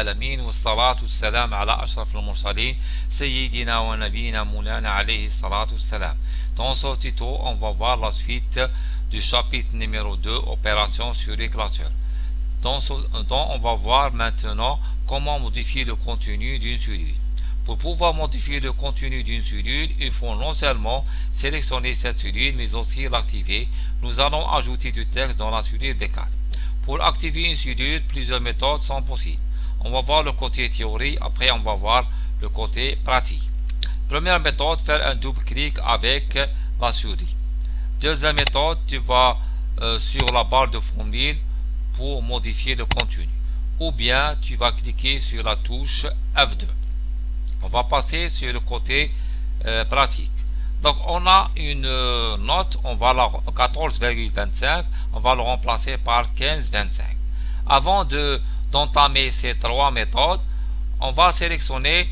العالمين والصلاة والسلام على أشرف المرسلين سيدنا ونبينا مولانا عليه الصلاة والسلام. Dans ce tuto, on va voir la suite du chapitre numéro 2, opération sur les classeurs. Dont on va voir maintenant comment modifier le contenu d'une cellule. Pour pouvoir modifier le contenu d'une cellule, il faut non seulement sélectionner cette cellule, mais aussi l'activer. Nous allons ajouter du texte dans la cellule B4. Pour activer une cellule, plusieurs méthodes sont possibles. On va voir le côté théorie, après on va voir le côté pratique. Première méthode, faire un double clic avec la souris. Deuxième méthode, tu vas sur la barre de formule pour modifier le contenu. Ou bien tu vas cliquer sur la touche F2. On va passer sur le côté pratique. Donc on a une note, on va la 14,25, on va le remplacer par 15,25. Avant d'entamer ces trois méthodes, on va sélectionner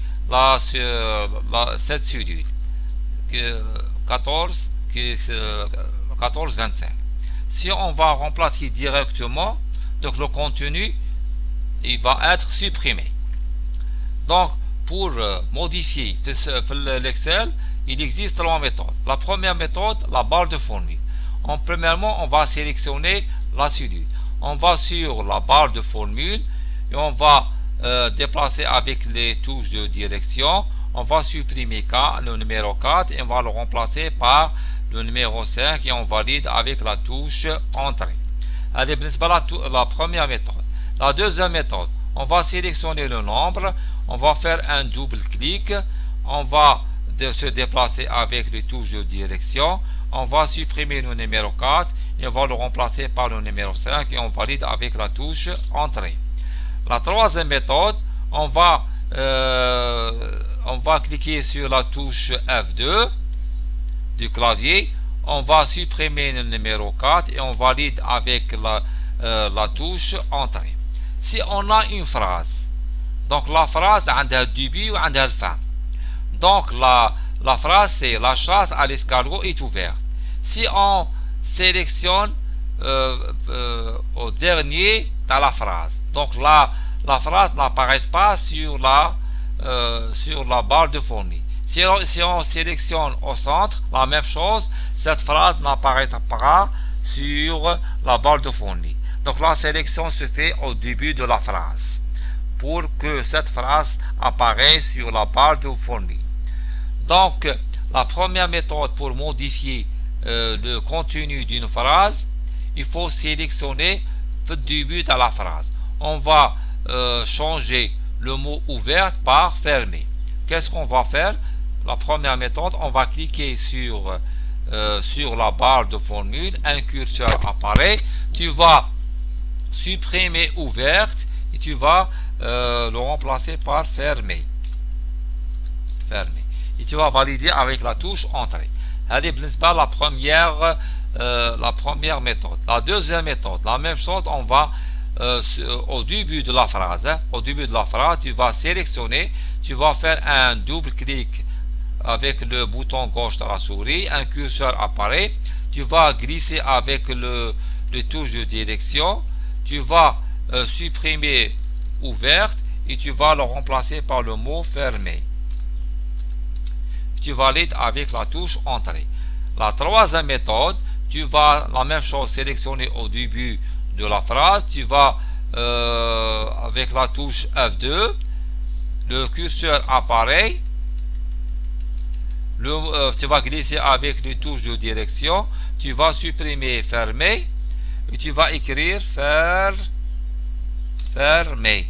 cette cellule 14,25. Si on va remplacer directement, donc le contenu il va être supprimé. Donc pour modifier l'Excel, il existe trois méthodes. La première méthode, la barre de formule. Premièrement, on va sélectionner la cellule. On va sur la barre de formule et on va déplacer avec les touches de direction. On va supprimer le numéro 4 et on va le remplacer par le numéro 5 et on valide avec la touche Entrée. Allez, la première méthode. La deuxième méthode, on va sélectionner le nombre. On va faire un double clic. On va se déplacer avec les touches de direction. On va supprimer le numéro 4 et on va le remplacer par le numéro 5 et on valide avec la touche Entrée. La troisième méthode, on va cliquer sur la touche F2 du clavier. On va supprimer le numéro 4 et on valide avec la touche Entrée. Si on a une phrase, donc la phrase a un début ou un fin. Donc la phrase c'est la chasse à l'escargot est ouverte. Si on sélectionne au dernier dans la phrase, donc la phrase n'apparaît pas sur la barre de formule. Si on sélectionne au centre, la même chose, cette phrase n'apparaîtra pas sur la barre de formule. Donc la sélection se fait au début de la phrase pour que cette phrase apparaisse sur la barre de formule. Donc la première méthode pour modifier le contenu d'une phrase, il faut sélectionner le début de la phrase. On va changer le mot ouvert par fermé. Qu'est-ce qu'on va faire? La première méthode, on va cliquer sur la barre de formule, un curseur apparaît, tu vas supprimer ouverte et tu vas le remplacer par fermé. Et tu vas valider avec la touche Entrée. Allez, la première méthode. La deuxième méthode, la même chose, on va au début de la phrase. Au début de la phrase, tu vas sélectionner, tu vas faire un double clic avec le bouton gauche de la souris, un curseur apparaît, tu vas glisser avec les touches de direction, tu vas supprimer ouverte et tu vas le remplacer par le mot fermé. Tu valides avec la touche Entrée. La troisième méthode, tu vas la même chose sélectionner au début de la phrase, tu vas avec la touche F2, le curseur apparaît, tu vas glisser avec les touches de direction, tu vas supprimer fermé et tu vas écrire fermé.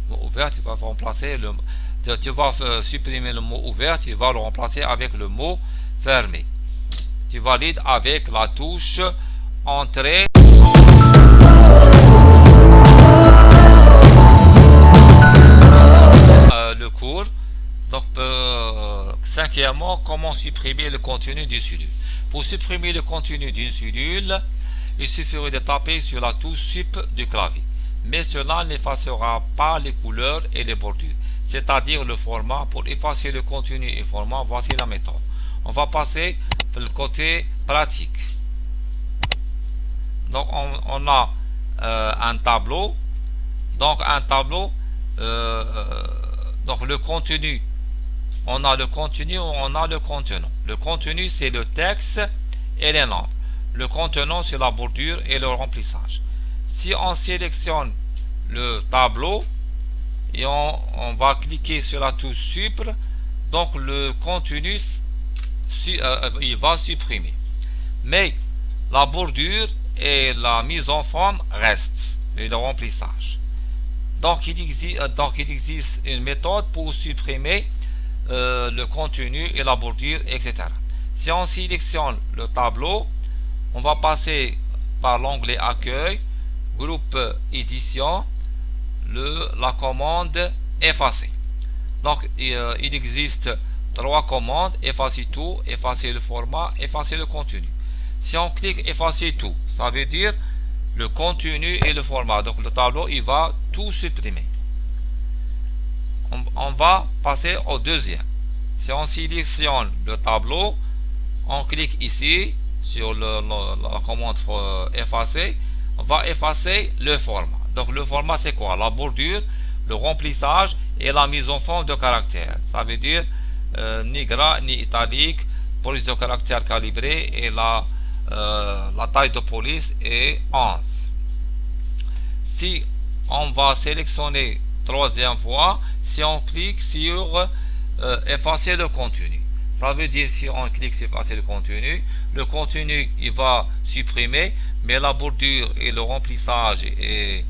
Mot ouvert, tu vas remplacer tu vas supprimer le mot ouvert, tu vas le remplacer avec le mot fermé. Tu valides avec la touche Entrée. Le cours. Donc, cinquièmement, comment supprimer le contenu d'une cellule. Pour supprimer le contenu d'une cellule, il suffirait de taper sur la touche Sup du clavier. Mais cela n'effacera pas les couleurs et les bordures, c'est-à-dire le format. Pour effacer le contenu et format, voici la méthode. On va passer le côté pratique. Donc on a un tableau Donc un tableau, donc le contenu, on a le contenu, on a le contenant. Le contenu c'est le texte et les nombres. Le contenant c'est la bordure et le remplissage. Si on sélectionne le tableau et on va cliquer sur la touche Supr, donc le contenu il va supprimer. Mais la bordure et la mise en forme restent, et le remplissage. Donc il existe une méthode pour supprimer le contenu et la bordure, etc. Si on sélectionne le tableau, on va passer par l'onglet Accueil, Groupe Édition, la commande Effacer. Donc il existe 3 commandes: effacer tout, effacer le format, effacer le contenu. Si on clique effacer tout, ça veut dire le contenu et le format. Donc le tableau il va tout supprimer. On va passer au deuxième. Si on sélectionne le tableau, on clique ici sur la commande effacer, on va effacer le format. Donc le format c'est quoi? La bordure, le remplissage et la mise en forme de caractères. Ça veut dire ni gras ni italique, police de caractère calibrée, et la taille de police est 11. Si on va sélectionner troisième fois, si on clique sur effacer le contenu, ça veut dire si on clique sur effacer le contenu il va supprimer, mais la bordure et le remplissage et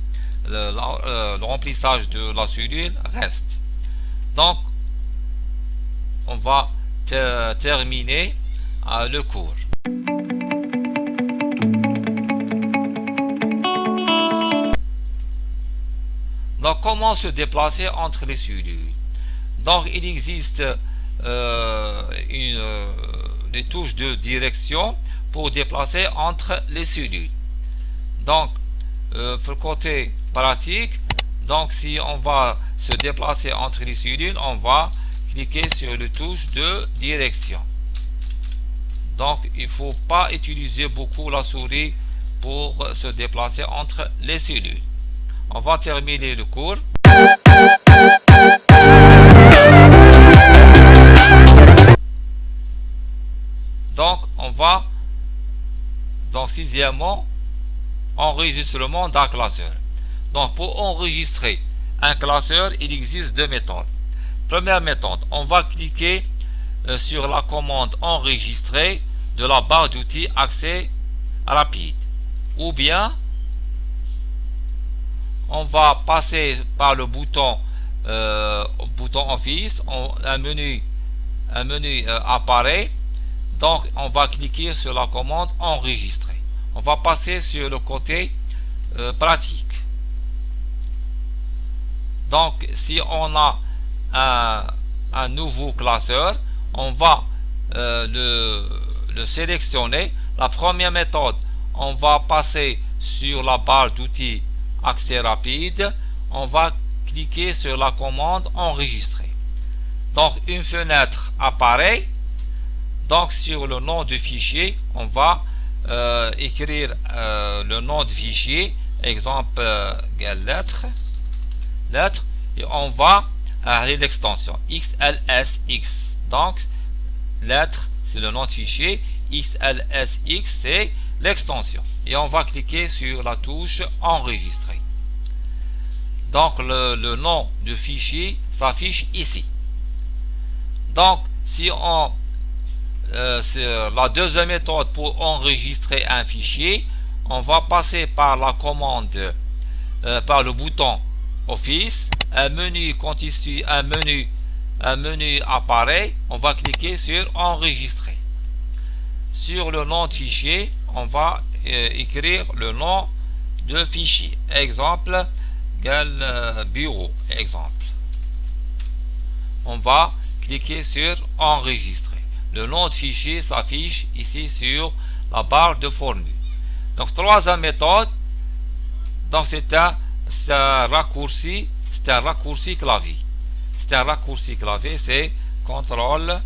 le remplissage de la cellule reste. Donc on va terminer le cours. Donc comment se déplacer entre les cellules? Donc il existe des touches de direction pour déplacer entre les cellules. Donc pour le côté pratique, donc si on va se déplacer entre les cellules, on va cliquer sur les touches de direction. Donc il ne faut pas utiliser beaucoup la souris pour se déplacer entre les cellules. On va terminer le cours. Donc on va, donc sixièmement, enregistrement d'un classeur. Donc pour enregistrer un classeur, il existe 2 méthodes. Première méthode, on va cliquer sur la commande enregistrer de la barre d'outils accès rapide, ou bien on va passer par le bouton Office, un menu apparaît, donc on va cliquer sur la commande enregistrer. On va passer sur le côté pratique. Donc si on a un nouveau classeur, on va le sélectionner. La première méthode, on va passer sur la barre d'outils accès rapide, on va cliquer sur la commande enregistrer. Donc une fenêtre apparaît. Donc sur le nom du fichier, on va écrire le nom du fichier, exemple lettre, et on va arrêter l'extension XLSX. Donc lettre c'est le nom de fichier, XLSX c'est l'extension, et on va cliquer sur la touche enregistrer. Donc le nom du fichier s'affiche ici. Donc si on c'est la deuxième méthode pour enregistrer un fichier, on va passer par la commande par le bouton Office, un menu constitue un menu apparaît, on va cliquer sur enregistrer. Sur le nom de fichier, on va écrire le nom de fichier, exemple bureau, exemple. On va cliquer sur enregistrer. Le nom de fichier s'affiche ici sur la barre de formule. Donc troisième méthode, donc c'est un raccourci clavier. C'est un raccourci clavier, c'est CTRL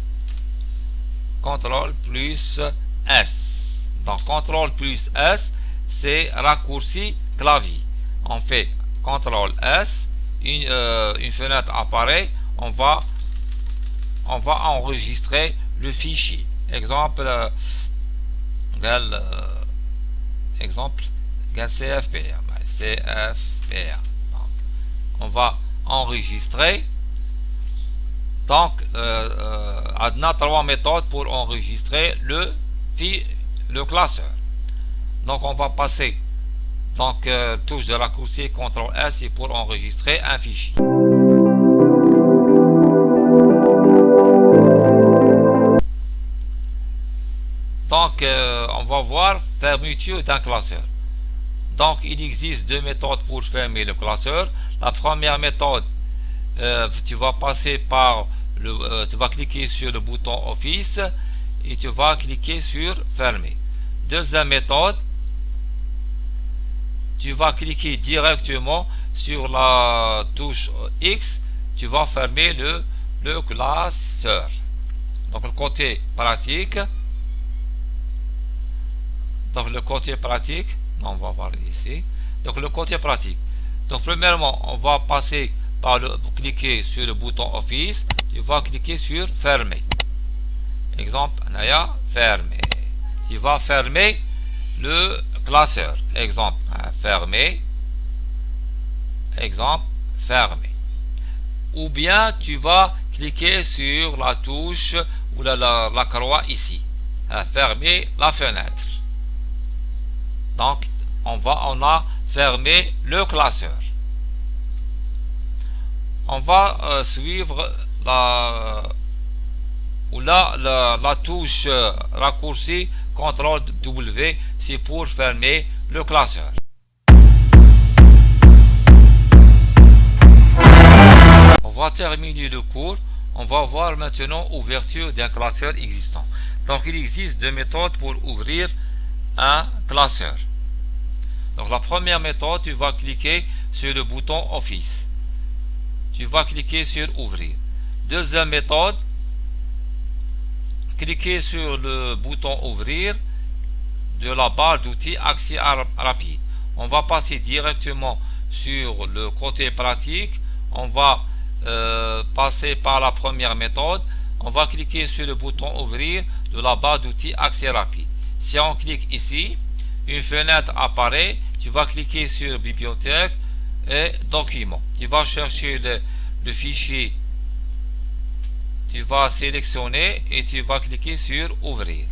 plus S. Donc CTRL plus S, c'est raccourci clavier. On fait CTRL S, une fenêtre apparaît, on va enregistrer le fichier. Exemple CFPR. Donc, on va enregistrer. Donc, on a 3 méthodes pour enregistrer le classeur. Donc, on va passer touche de raccourci CTRL S et pour enregistrer un fichier. Donc, on va voir fermeture d'un classeur. Donc, il existe 2 méthodes pour fermer le classeur. La première méthode, tu vas passer par tu vas cliquer sur le bouton Office et tu vas cliquer sur Fermer. Deuxième méthode, tu vas cliquer directement sur la touche X, tu vas fermer le classeur. Donc, le côté pratique. Donc, le côté pratique, on va voir ici. Donc, le côté pratique. Donc, premièrement, on va passer par cliquer sur le bouton Office. Tu vas cliquer sur Fermer. Exemple, Naya, fermer. Tu vas fermer le classeur. Exemple, fermer. Exemple, fermer. Ou bien, tu vas cliquer sur la touche ou la croix ici. Fermer la fenêtre. Donc, on a fermé le classeur. On va suivre la touche raccourci CTRL W, c'est pour fermer le classeur. On va terminer le cours. On va voir maintenant ouverture d'un classeur existant. Donc, il existe 2 méthodes pour ouvrir un classeur. Donc, la première méthode, tu vas cliquer sur le bouton Office. Tu vas cliquer sur Ouvrir. Deuxième méthode, cliquez sur le bouton Ouvrir de la barre d'outils Accès rapide. On va passer directement sur le côté pratique. On va passer par la première méthode. On va cliquer sur le bouton Ouvrir de la barre d'outils Accès rapide. Si on clique ici, une fenêtre apparaît. Tu vas cliquer sur Bibliothèque et Documents. Tu vas chercher le fichier. Tu vas sélectionner et tu vas cliquer sur Ouvrir.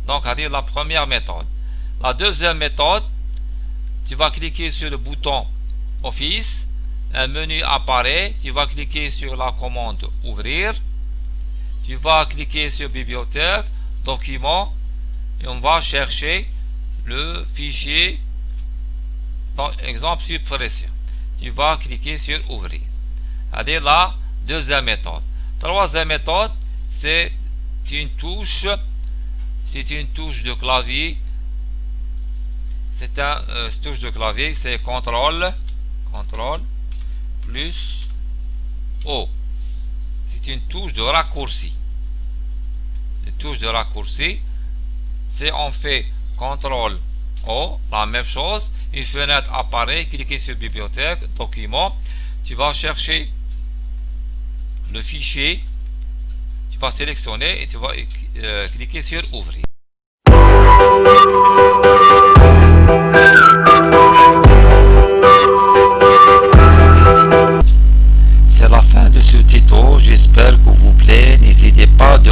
Donc, c'est la première méthode. La deuxième méthode, tu vas cliquer sur le bouton Office. Un menu apparaît. Tu vas cliquer sur la commande Ouvrir. Tu vas cliquer sur Bibliothèque, Documents. Et on va chercher le fichier, par exemple suppression. Tu vas cliquer sur Ouvrir. C'est la deuxième méthode. Troisième méthode, c'est une touche de clavier. C'est une touche de clavier, c'est CTRL plus O. C'est une touche de raccourci. Une touche de raccourci, c'est on fait CTRL O, la même chose. Une fenêtre apparaît, cliquez sur Bibliothèque, Documents. Tu vas chercher le fichier, tu vas sélectionner et tu vas cliquer sur Ouvrir. C'est la fin de ce tuto, j'espère que vous plaît. N'hésitez pas de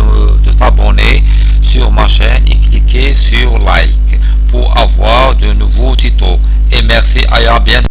t'abonner sur ma chaîne et cliquez sur like pour avoir de nouveaux tutos. Et merci, à bientôt.